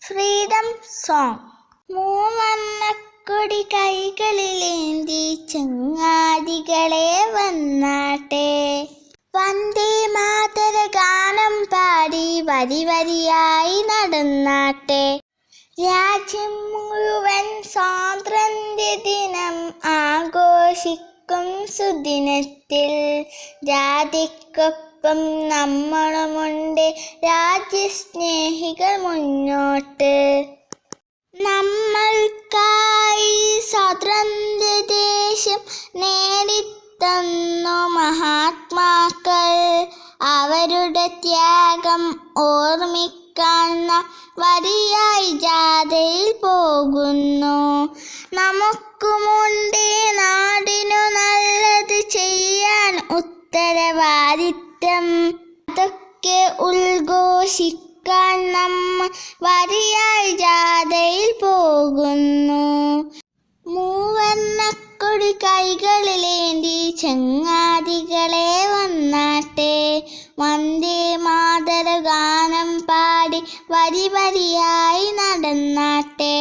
Freedom song. മൂവർണ്ണക്കൊടി കൈകളിലേന്തി ചങ്ങാതികളെ വന്നാട്ടെ, വന്ദേ മാതര ഗാനം പാടി വരി വരിയായി നടന്നാട്ടെ. രാജ്യം മുഴുവൻ സ്വാതന്ത്ര്യ ദിനം ആഘോഷിക്കും സുദിനത്തിൽ, ജാതിക്കൊപ്പം നമ്മളുമുണ്ട്, രാജ്യസ്നേഹികൾ മുന്നോട്ട്. നമ്മൾക്കായി സ്വാതന്ത്ര്യദേശം നേടിത്തന്നു മഹാത്മാക്കൾ, അവരുടെ ത്യാഗം ഓർമ്മിക്കാൻ നാം വരിയായി ജാഥയിൽ പോകുന്നു. നമുക്കുമുണ്ട് നാടിനു നല്ലത് ചെയ്യാൻ ഉത്തരവാദിത്തം, അതൊക്കെ ഉദ്ഘോഷിക്കാൻ നമ്മൾ വരിയായി ജാഥയിൽ പോകുന്നു. മൂവർണ്ണക്കൊടി കൈകളിലേന്തി ചങ്ങാതികളെ വന്നാട്ടെ, വന്ദേ മാതര ഗാനം പാടി വരി വരിയായി നടന്നാട്ടെ.